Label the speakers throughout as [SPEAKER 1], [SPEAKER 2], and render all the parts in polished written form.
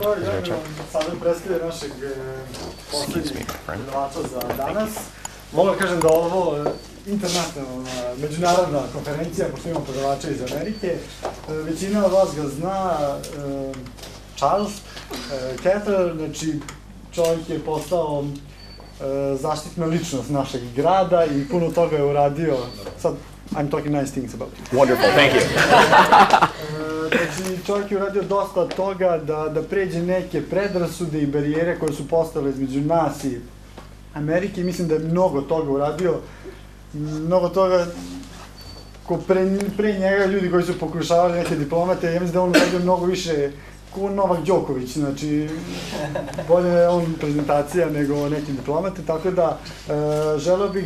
[SPEAKER 1] moment. Is there a check?
[SPEAKER 2] Sada predstavlja našeg poslednjeg predavača za danas. Mogu da kažem da ovo internacionalna, međunarodna konferencija, pošto imamo predavača iz Amerike. Većina od vas ga zna, Charles, Cather, znači čovjek je postao zaštitna ličnost našeg grada i puno toga je uradio. Sad, I'm talking nice things about you.
[SPEAKER 1] Wonderful, thank you.
[SPEAKER 2] Znači, čovjek je uradio dosta toga da pređe neke predrasude i barijere koje su postale između nas i Amerike. Mislim da je mnogo toga uradio. Mnogo toga ko pre njega ljudi koji su pokušavali neke diplomate. Ja mislim da on uradio mnogo više ko Novak Đoković, znači bolje je on prezentacija nego neki diplomate, tako da želeo bih,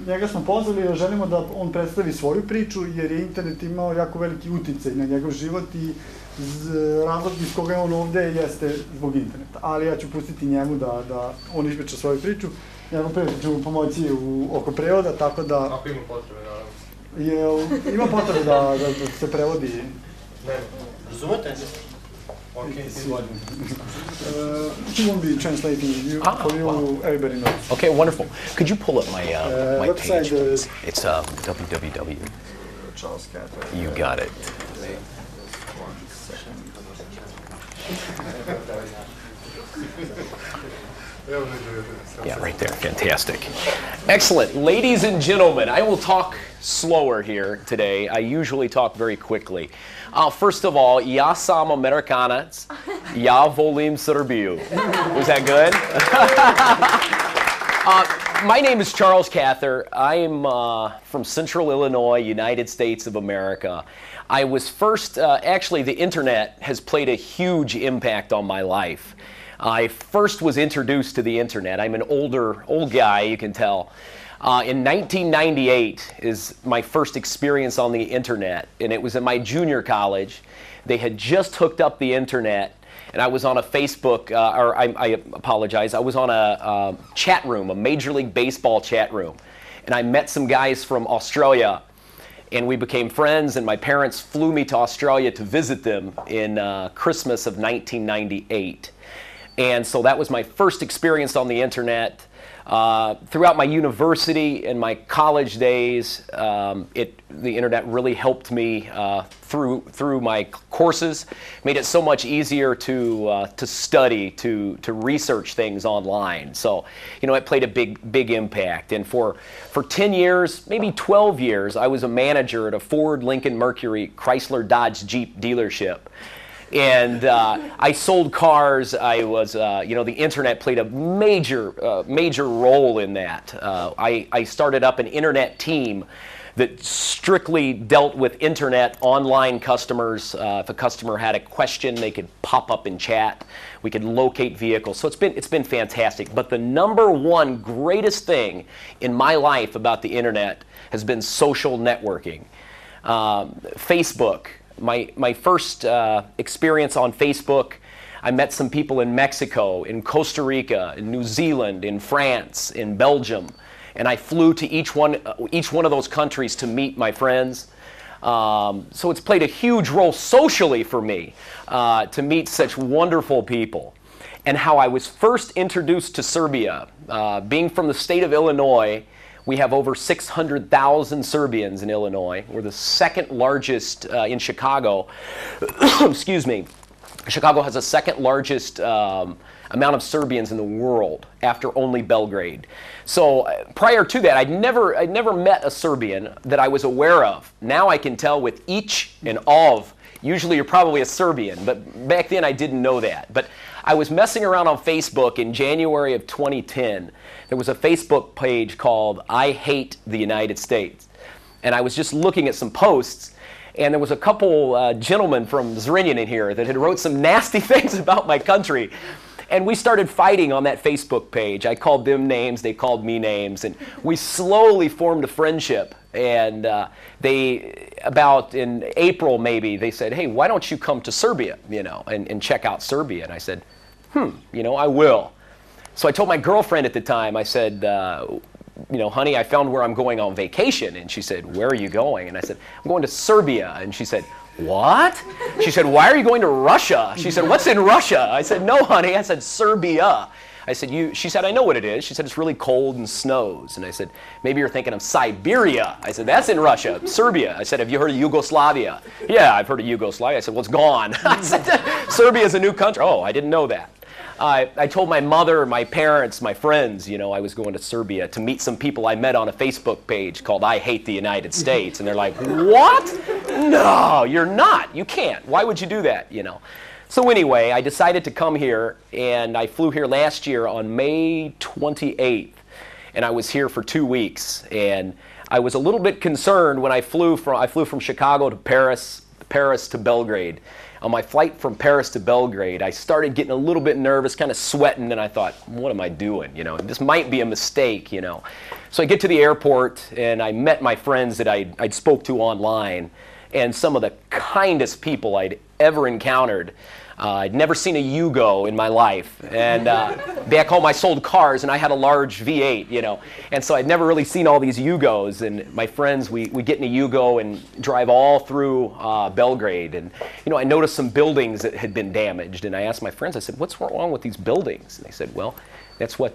[SPEAKER 2] njega smo pozvali jer želimo da on predstavi svoju priču jer je internet imao jako veliki uticaj na njegov život i razlog iz koga je on ovde jeste zbog interneta, ali ja ću pustiti njemu da on ispriča svoju priču, njegov prijatelj će mu pomoći oko prevoda, tako da...
[SPEAKER 3] Ako ima potrebe, naravno.
[SPEAKER 2] Ima potrebe da se prevodi?
[SPEAKER 3] Ne.
[SPEAKER 4] Razumete?
[SPEAKER 2] He won't be translating for you. Wow. Everybody knows.
[SPEAKER 1] Okay, wonderful. Could you pull up my my page? It's www.
[SPEAKER 2] Charles Cather.
[SPEAKER 1] You got it. Yeah, right there. Fantastic. Excellent. Ladies and gentlemen, I will talk slower here today. I usually talk very quickly. First of all, ja sam Amerikanac, ja volim Srbiju. Was that good? My name is Charles Cather. I'm from Central Illinois, United States of America. I was first, actually the internet has played a huge impact on my life. I first was introduced to the internet. I'm an old guy, you can tell. In 1998 is my first experience on the internet, and it was in my junior college. They had just hooked up the internet, and I was on a Facebook, I apologize, I was on a chat room, a Major League Baseball chat room, and I met some guys from Australia, and we became friends, and my parents flew me to Australia to visit them in Christmas of 1998. And so that was my first experience on the internet. Throughout my university and my college days, the internet really helped me through my courses, made it so much easier to study, to research things online. So, you know, it played a big impact. And for 10 years, maybe 12 years, I was a manager at a Ford, Lincoln, Mercury, Chrysler, Dodge, Jeep dealership. And I sold cars. I was, you know, the internet played a major role in that. I started up an internet team that strictly dealt with internet online customers. If a customer had a question, they could pop up in chat. We could locate vehicles. So it's been fantastic. But the number one greatest thing in my life about the internet has been social networking. Facebook. My first experience on Facebook, I met some people in Mexico, in Costa Rica, in New Zealand, in France, in Belgium, and I flew to each one of those countries to meet my friends. So it's played a huge role socially for me to meet such wonderful people. And how I was first introduced to Serbia, being from the state of Illinois. We have over 600,000 Serbians in Illinois. We're the second largest in Chicago. Excuse me. Chicago has the second largest amount of Serbians in the world after only Belgrade. So prior to that, I'd never met a Serbian that I was aware of. Now I can tell with each and all of. Usually you're probably a Serbian, but back then I didn't know that. But I was messing around on Facebook in January of 2010. There was a Facebook page called I Hate the United States. And I was just looking at some posts, and there was a couple gentlemen from Zrenjanin here that had wrote some nasty things about my country. And we started fighting on that Facebook page. I called them names, they called me names, and we slowly formed a friendship. And about in April maybe, they said, hey, why don't you come to Serbia, you know, and check out Serbia? And I said, you know, I will. So I told my girlfriend at the time, I said, you know, honey, I found where I'm going on vacation. And she said, where are you going? And I said, I'm going to Serbia. And she said, what? She said, why are you going to Russia? She said, what's in Russia? I said, no, honey. I said, Serbia. I said, she said, I know what it is. She said, it's really cold and snows. And I said, maybe you're thinking of Siberia. I said, that's in Russia. Serbia. I said, have you heard of Yugoslavia? Yeah, I've heard of Yugoslavia. I said, well, it's gone. I said, Serbia is a new country. Oh, I didn't know that. I told my mother, my parents, my friends, I was going to Serbia to meet some people I met on a Facebook page called I Hate the United States. And they're like, what? No, you're not. You can't. Why would you do that, So anyway, I decided to come here, and I flew here last year on May 28th, and I was here for 2 weeks. And I was a little bit concerned when I flew from Chicago to Paris to Belgrade. On my flight from Paris to Belgrade, I started getting a little bit nervous, kind of sweating, and I thought, what am I doing? This might be a mistake, So I get to the airport, and I met my friends that I'd spoke to online, and some of the kindest people I'd ever encountered. I'd never seen a Yugo in my life, and back home I sold cars, and I had a large V8, and so I'd never really seen all these Yugos. And my friends, we get in a Yugo and drive all through Belgrade, and I noticed some buildings that had been damaged, and I asked my friends, I said, what's wrong with these buildings? And they said, well, that's what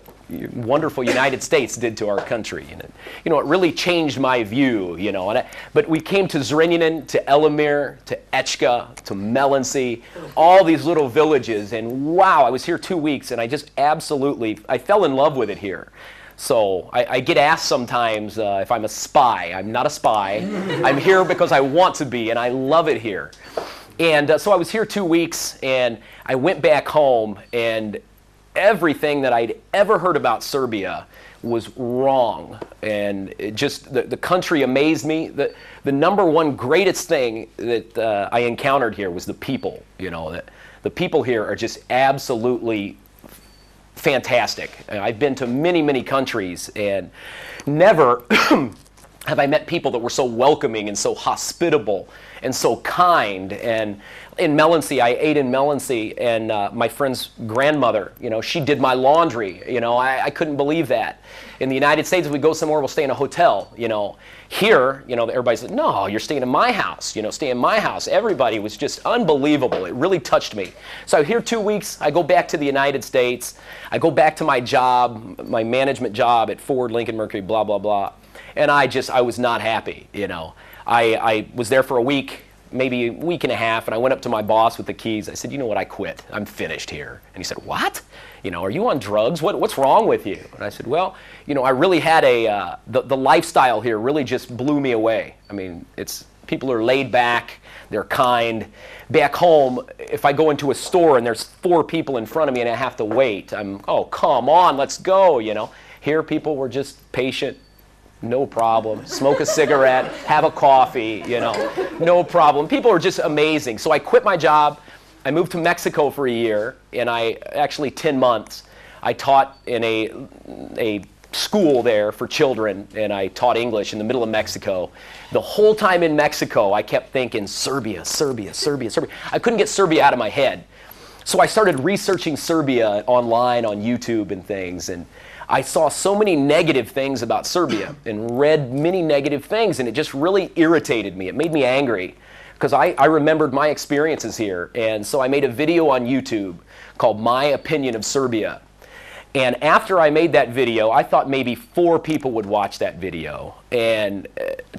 [SPEAKER 1] wonderful United States did to our country. And it really changed my view, but we came to Zrenjanin, to Elimir, to Echka, to Melancy, all these little villages, and wow, I was here 2 weeks, and I just I fell in love with it here. So I get asked sometimes if I'm a spy. I'm not a spy. I'm here because I want to be, and I love it here. And so I was here 2 weeks, and I went back home, and everything that I'd ever heard about Serbia was wrong. And the country amazed me. The number one greatest thing that I encountered here was the people. The people here are just absolutely fantastic. I've been to many, many countries, and never have I met people that were so welcoming and so hospitable and so kind. And in Melancy, I ate in Melancy, and my friend's grandmother, she did my laundry. I couldn't believe that. In the United States, if we go somewhere, we'll stay in a hotel. Here, everybody said, no, you're staying in my house. Stay in my house. Everybody was just unbelievable. It really touched me. So here 2 weeks, I go back to the United States. I go back to my job, my management job at Ford, Lincoln, Mercury, blah, blah, blah. And I was not happy, I was there for a week, maybe a week and a half, and I went up to my boss with the keys. I said, you know what, I quit. I'm finished here. And he said, what? Are you on drugs? What's wrong with you? And I said, well, I really had the lifestyle here really just blew me away. I mean, people are laid back, they're kind. Back home, if I go into a store and there's 4 people in front of me and I have to wait, oh, come on, let's go, Here, people were just patient. No problem. Smoke a cigarette, have a coffee, no problem. People are just amazing. So I quit my job. I moved to Mexico for a year, and actually 10 months. I taught in a school there for children, and I taught English in the middle of Mexico. The whole time in Mexico, I kept thinking, Serbia, Serbia, Serbia, Serbia. I couldn't get Serbia out of my head. So I started researching Serbia online on YouTube and things, and I saw so many negative things about Serbia and read many negative things, and it just really irritated me. It made me angry because I remembered my experiences here. And so I made a video on YouTube called My Opinion of Serbia. And after I made that video, I thought maybe 4 people would watch that video. And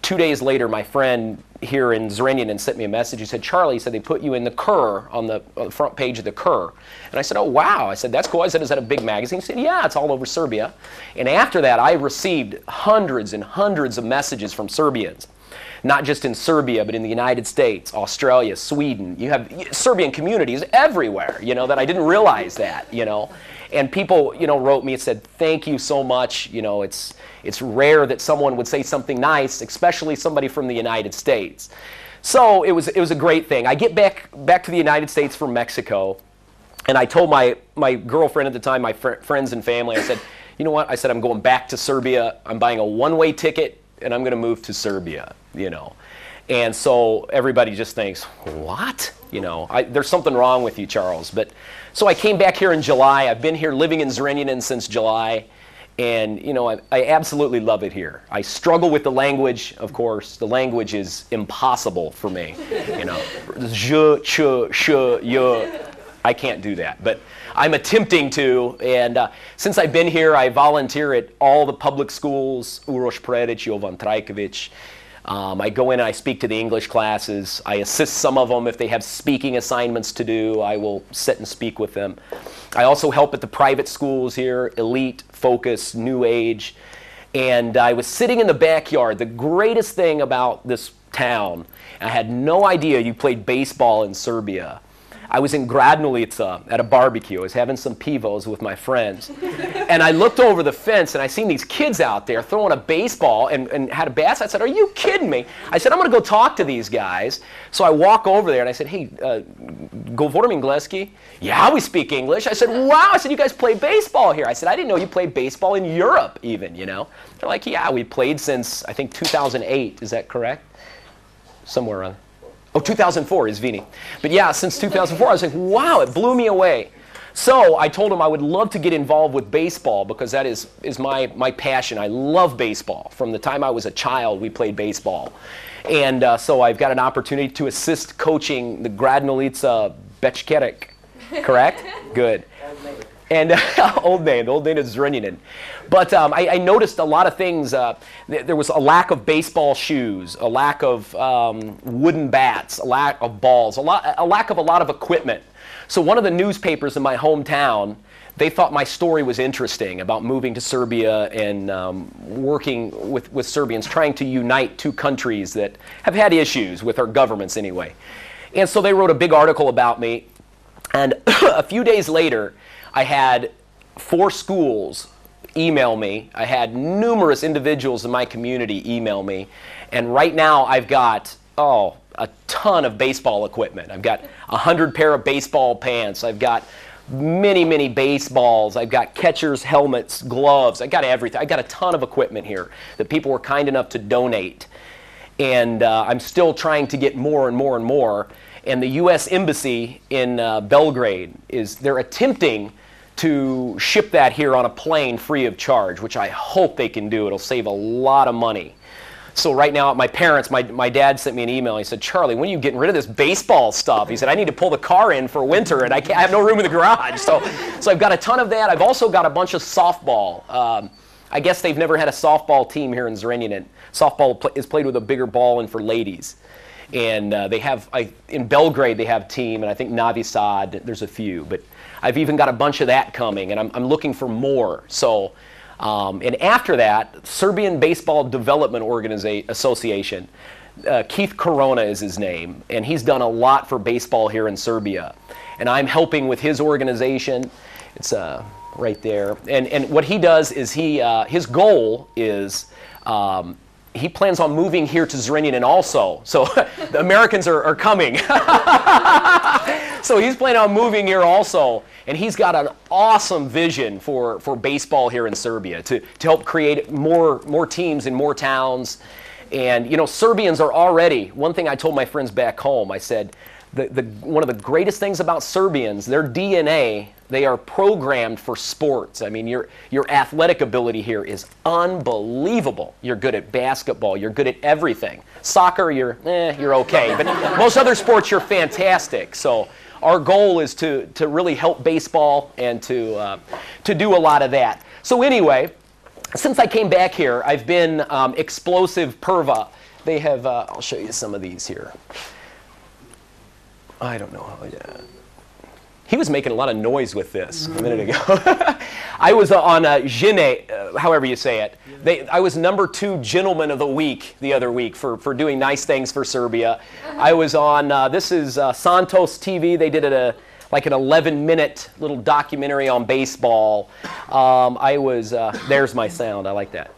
[SPEAKER 1] 2 days later, my friend here in Zrenjanin sent me a message. He said, Charlie, he said, they put you in the Kur, on the front page of the Kur. And I said, oh, wow. I said, that's cool. I said, is that a big magazine? He said, yeah, it's all over Serbia. And after that, I received hundreds and hundreds of messages from Serbians. Not just in Serbia, but in the United States, Australia, Sweden. You have Serbian communities everywhere, that I didn't realize that, And people, wrote me and said, thank you so much. It's rare that someone would say something nice, especially somebody from the United States. So it was a great thing. I get back to the United States from Mexico, and I told my girlfriend at the time, my friends and family, I said, you know what? I said, I'm going back to Serbia. I'm buying a one-way ticket, and I'm going to move to Serbia, And so everybody just thinks, what? There's something wrong with you, Charles. So I came back here in July. I've been here living in Zrenjanin since July. And, you know, I absolutely love it here. I struggle with the language, of course. The language is impossible for me. You know, je, je. I can't do that. But I'm attempting to. And since I've been here, I volunteer at all the public schools, Uroš Predić, Jovan Trajković. I go in and I speak to the English classes. I assist some of them if they have speaking assignments to do. I will sit and speak with them. I also help at the private schools here, Elite, Focus, New Age. And I was sitting in the backyard. The greatest thing about this town, I had no idea you played baseball in Serbia. I was in Gradnulica at a barbecue. I was having some pivos with my friends. And I looked over the fence and I seen these kids out there throwing a baseball and had a bat. I said, "Are you kidding me?" I said, "I'm going to go talk to these guys." So I walk over there and I said, "Hey, govorim engleski?" "Yeah, we speak English." I said, "Wow." I said, "You guys play baseball here." I said, "I didn't know you played baseball in Europe even, you know." They're like, "Yeah, we played since, I think, 2008. Is that correct?" Somewhere around. Oh, 2004 is Vini. But yeah, since 2004, I was like, wow, it blew me away. So I told him I would love to get involved with baseball because that is my passion. I love baseball. From the time I was a child, we played baseball. And so I've got an opportunity to assist coaching the Gradnulica Bečkerek. Correct? Good. And old name is Zrenjanin. But I noticed a lot of things. There was a lack of baseball shoes, a lack of wooden bats, a lack of balls, a lack of a lot of equipment. So one of the newspapers in my hometown, they thought my story was interesting about moving to Serbia and working with Serbians, trying to unite two countries that have had issues with our governments anyway. And so they wrote a big article about me. And a few days later, I had 4 schools email me. I had numerous individuals in my community email me. And right now I've got, a ton of baseball equipment. I've got 100 pair of baseball pants. I've got many baseballs. I've got catchers, helmets, gloves. I got everything. I got a ton of equipment here that people were kind enough to donate. And I'm still trying to get more and more and more. And the U.S. Embassy in Belgrade, they're attempting to ship that here on a plane free of charge, which I hope they can do. It'll save a lot of money. So right now, my parents, my dad sent me an email. He said, "Charlie, when are you getting rid of this baseball stuff?" He said, "I need to pull the car in for winter, and I have no room in the garage." So I've got a ton of that. I've also got a bunch of softball. I guess they've never had a softball team here in Zrenjanin. Softball is played with a bigger ball and for ladies. And they have, in Belgrade, they have a team, and I think Novi Sad, there's a few. But I've even got a bunch of that coming, and I'm looking for more. So, and after that, Serbian Baseball Development Association, Keith Corona is his name, and he's done a lot for baseball here in Serbia. And I'm helping with his organization. It's right there. And what he does is his goal is he plans on moving here to Zrenjanin also. So the Americans are coming. So he's planning on moving here also. And he's got an awesome vision for baseball here in Serbia to help create more teams in more towns. And, you know, Serbians are already, one thing I told my friends back home, I said, one of the greatest things about Serbians, their DNA, they are programmed for sports. I mean, your athletic ability here is unbelievable. You're good at basketball. You're good at everything. Soccer, you're okay. But most other sports, you're fantastic. So our goal is to really help baseball and to do a lot of that. So anyway, since I came back here, I've been explosive Perva. They have, I'll show you some of these here. I don't know how, he was making a lot of noise with this a minute ago. I was on Žene, however you say it. I was #2 Gentleman of the Week the other week for doing nice things for Serbia. I was on, this is Santos TV. They did like an 11-minute little documentary on baseball. I was, there's my sound, I like that.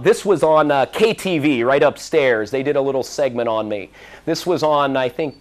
[SPEAKER 1] This was on KTV right upstairs. They did a little segment on me. This was on, I think,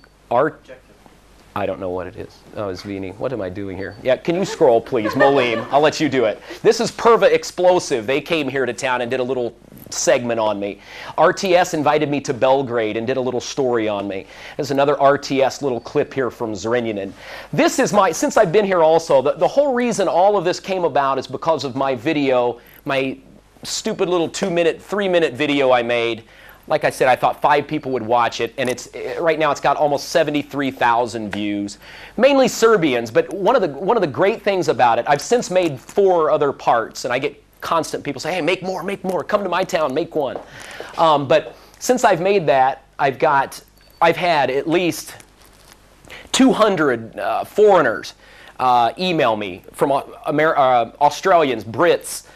[SPEAKER 1] I don't know what it is. Oh, it's Vini. What am I doing here? Yeah, can you scroll, please? Molim, I'll let you do it. This is Perva Explosive. They came here to town and did a little segment on me. RTS invited me to Belgrade and did a little story on me. There's another RTS little clip here from Zrenjanin. This is since I've been here also, the whole reason all of this came about is because of my video, my stupid little 2-minute, 3-minute video I made. Like I said, I thought 5 people would watch it, and right now it's got almost 73,000 views. Mainly Serbians, but one of the great things about it, I've since made 4 other parts, and I get constant people say, hey, make more, come to my town, make one. But since I've made that, I've had at least 200 foreigners email me from Australians, Brits,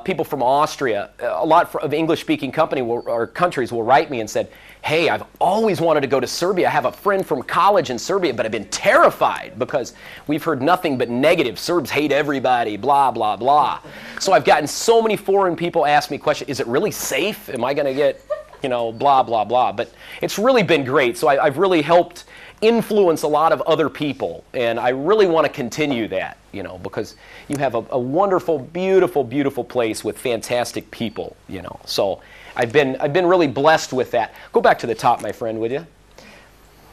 [SPEAKER 1] people from Austria. A lot of English-speaking countries will write me and said, hey, I've always wanted to go to Serbia. I have a friend from college in Serbia, but I've been terrified because we've heard nothing but negative. Serbs hate everybody, blah, blah, blah. So I've gotten so many foreign people ask me questions, is it really safe? Am I going to get, blah, blah, blah. But it's really been great. So I've really helped influence a lot of other people, and I really want to continue that, because you have a wonderful, beautiful, beautiful place with fantastic people, So I've been really blessed with that. Go back to the top, my friend, would you?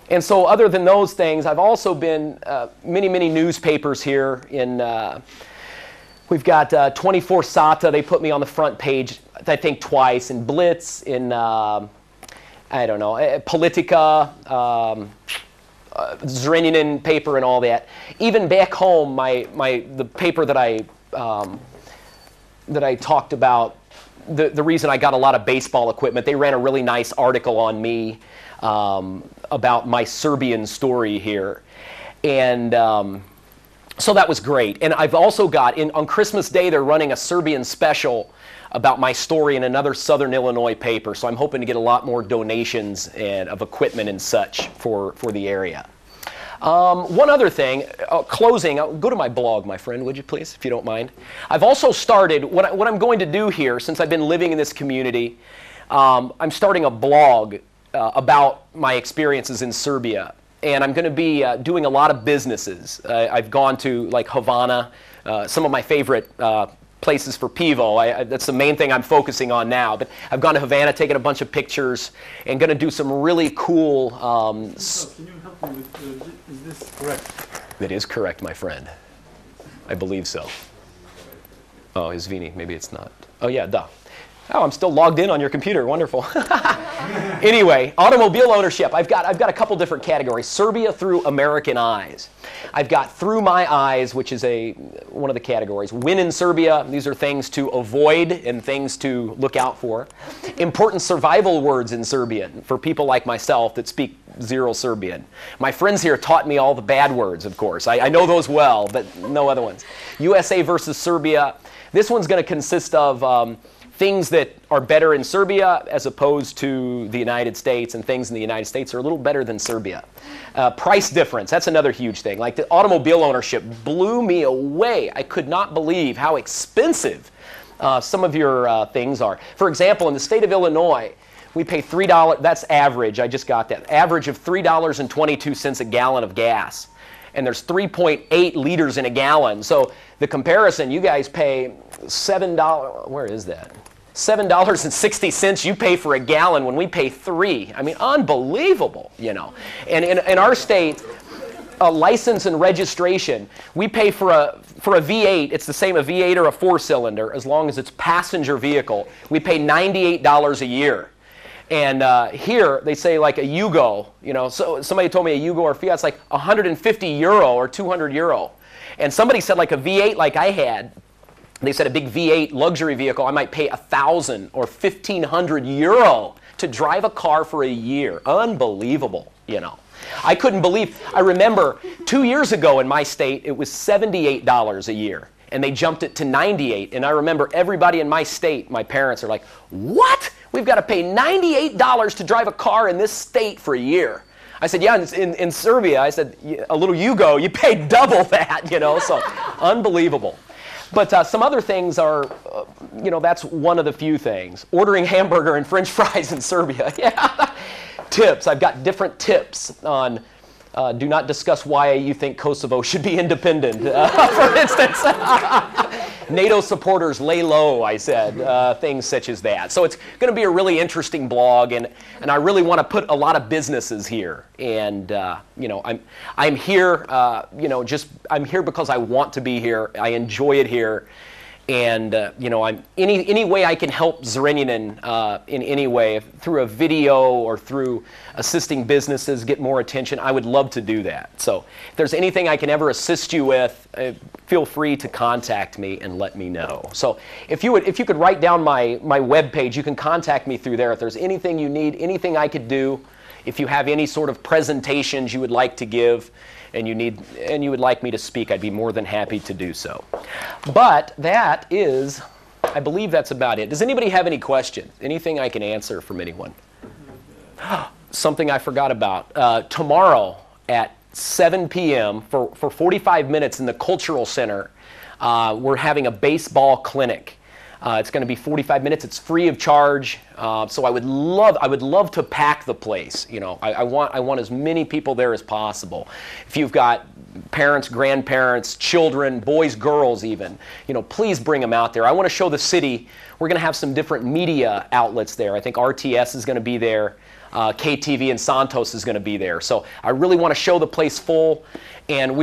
[SPEAKER 1] And so other than those things, I've also been many, many newspapers here in, we've got 24 Sata, they put me on the front page, I think twice, in Blitz, in, I don't know, Politika, Zrenjanin paper and all that. Even back home, the paper that I talked about, the reason I got a lot of baseball equipment, they ran a really nice article on me about my Serbian story here. And so that was great. And I've also got, on Christmas Day, they're running a Serbian special about my story in another Southern Illinois paper. So I'm hoping to get a lot more donations of equipment and such for the area. One other thing, closing, go to my blog, my friend, would you please, if you don't mind. I've also started, what I'm going to do here, since I've been living in this community, I'm starting a blog about my experiences in Serbia. And I'm going to be doing a lot of businesses. I've gone to like Havana, some of my favorite places for pivo. That's the main thing I'm focusing on now. But I've gone to Havana, taken a bunch of pictures, and going to do some really cool...
[SPEAKER 2] Can you help me with, is this correct?
[SPEAKER 1] It is correct, my friend. I believe so. Oh, Izvini, maybe it's not. Oh, yeah, duh. Oh, I'm still logged in on your computer. Wonderful. Anyway, automobile ownership. I've got a couple different categories. Serbia through American eyes. I've got through my eyes, which is one of the categories. Win in Serbia. These are things to avoid and things to look out for. Important survival words in Serbian for people like myself that speak zero Serbian. My friends here taught me all the bad words, of course. I know those well, but no other ones. USA versus Serbia. This one's going to consist of things that are better in Serbia as opposed to the United States, and things in the United States are a little better than Serbia. Price difference, that's another huge thing. Like the automobile ownership blew me away. I could not believe how expensive some of your things are. For example, in the state of Illinois, we pay $3, that's average, I just got that, average of $3.22 a gallon of gas. And there's 3.8 liters in a gallon. So the comparison, you guys pay $7, where is that? $7.60 you pay for a gallon when we pay $3. I mean, unbelievable, And in our state, a license and registration, we pay for a V8, it's the same a V8 or a 4-cylinder, as long as it's passenger vehicle, we pay $98 a year. And here, they say like a Yugo, so somebody told me a Yugo or Fiat's like 150 euro or 200 euro. And somebody said like a V8 like I had, they said a big V8 luxury vehicle, I might pay 1,000 or 1,500 euro to drive a car for a year. Unbelievable, I couldn't believe, I remember 2 years ago in my state, it was $78 a year. And they jumped it to $98. And I remember everybody in my state, my parents are like, what? We've got to pay $98 to drive a car in this state for a year. I said, yeah, in Serbia, I said, a little Yugo, you pay double that, so unbelievable. But some other things are, that's one of the few things. Ordering hamburger and French fries in Serbia, yeah. Tips, I've got different tips on do not discuss why you think Kosovo should be independent, for instance. NATO supporters lay low, I said, things such as that. So it's going to be a really interesting blog, and I really want to put a lot of businesses here. And I'm here, I'm here because I want to be here. I enjoy it here, And any way I can help Zrenjanin in any way, through a video or through assisting businesses get more attention, I would love to do that. So if there's anything I can ever assist you with, feel free to contact me and let me know. So if you could write down my webpage, you can contact me through there. If there's anything you need, anything I could do, if you have any sort of presentations you would like to give, and you would like me to speak, I'd be more than happy to do so. But that is, I believe that's about it. Does anybody have any questions? Anything I can answer from anyone? Something I forgot about. Tomorrow at 7 p.m. for 45 minutes in the Cultural Center, we're having a baseball clinic. It's going to be 45 minutes. It's free of charge. So I would love to pack the place. I want as many people there as possible. If you've got parents, grandparents, children, boys, girls even, please bring them out there. I want to show the city. We're going to have some different media outlets there. I think RTS is going to be there. KTV and Santos is going to be there. So I really want to show the place full. And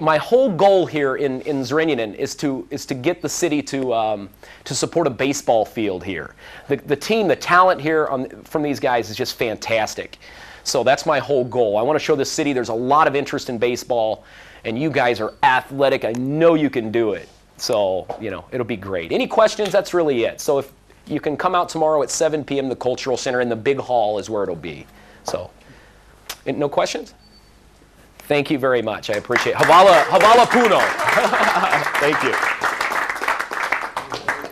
[SPEAKER 1] my whole goal here in Zrenjanin is to get the city to support a baseball field here. The team, the talent here from these guys is just fantastic. So that's my whole goal. I want to show the city there's a lot of interest in baseball, and you guys are athletic. I know you can do it. So, it'll be great. Any questions? That's really it. So if you can come out tomorrow at 7 p.m. the Cultural Center in the big hall is where it'll be. So, no questions? Thank you very much. I appreciate it. Hvala puno. Thank you.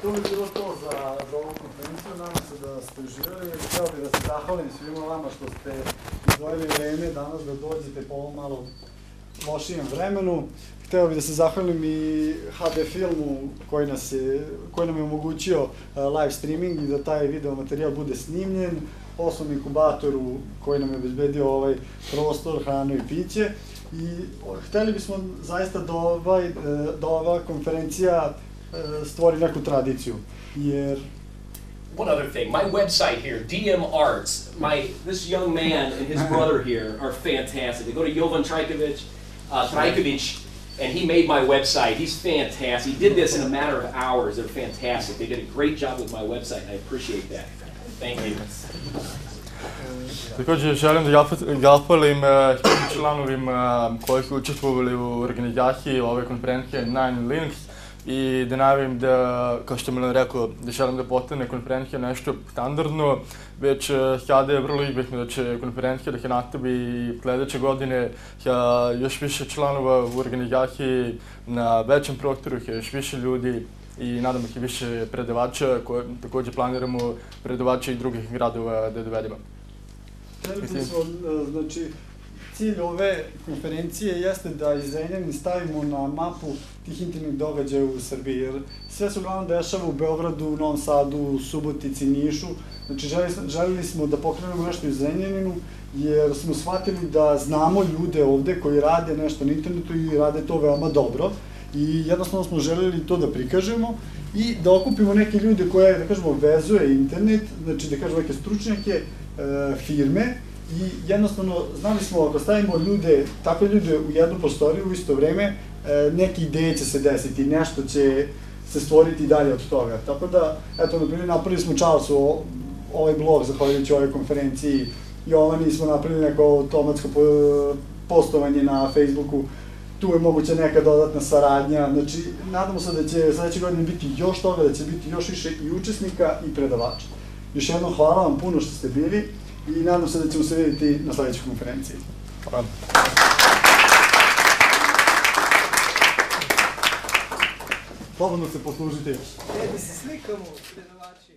[SPEAKER 2] To bi bilo to za ovu konferenciju. Nadam se da ste uživali. Htio bih da se zahvalim svima vama što ste izdvojili vreme danas da dođete po ovom malo lošijem vremenu. Hteo bih da se zahvalim i HD filmu koji nam je omogućio live streaming i da taj video materijal bude snimljen, poslovnom inkubatoru koji nam je obezbedio ovaj prostor, hranu i piće. I hteli bismo zaista da ova konferencija stvori neku tradiciju, jer...
[SPEAKER 1] One other thing, my website here, DM Arts, this young man and his brother here are fantastic. They go to Jovan Trajković, and he made my website. He's fantastic. He did this in a matter of hours. They're fantastic. They did a great job with my website, and I appreciate that. Thank you.
[SPEAKER 3] Također želim da zahvalim svim članovima koji su učestvovali u organizaciji ove konferencije Nine Links i da najavim da, kao što Milan rekao, da želim da postane konferencija nešto standardno, već sada je vrlo izvjesno da će konferencija da se nastavi i sljedeće godine sa još više članova u organizaciji na većem prostoru, sa još više ljudi i nadamo se više predavača, koje također planiramo predavača i drugih gradova da dovedemo.
[SPEAKER 2] Znači, cilj ove konferencije jeste da iz Zrenjanina stavimo na mapu tih intimnih događaja u Srbiji, jer sve se uglavnom dešava u Beogradu, Novom Sadu, Subotici, Nišu. Znači, želili smo da pokrenemo nešto u Zrenjaninu, jer smo shvatili da znamo ljude ovde koji rade nešto na internetu i rade to veoma dobro. I jednostavno smo želeli to da prikažemo i da okupimo neke ljude koje, da kažemo, vezuje internet, znači da kažemo neke stručnjake, firme, i jednostavno znali smo ako stavimo takve ljude u jednu prostoriju u isto vreme, neke ideje će se desiti, nešto će se stvoriti dalje od toga. Tako da, eto, na primjer, napravili smo Charlesu ovaj blog zahvaljujući ovoj konferenciji, Jovani smo napravili neko automatsko postovanje na Facebooku, tu je moguća neka dodatna saradnja. Znači, nadamo se da će sledeće godine biti još toga, da će biti još više i učesnika i predavača. Još jednom hvala vam puno što ste bili i nadam se da ćemo se vidjeti na sledećoj konferenciji.
[SPEAKER 3] Hvala.
[SPEAKER 2] Slobodno se poslužite još.
[SPEAKER 4] Da se slikamo, predavači.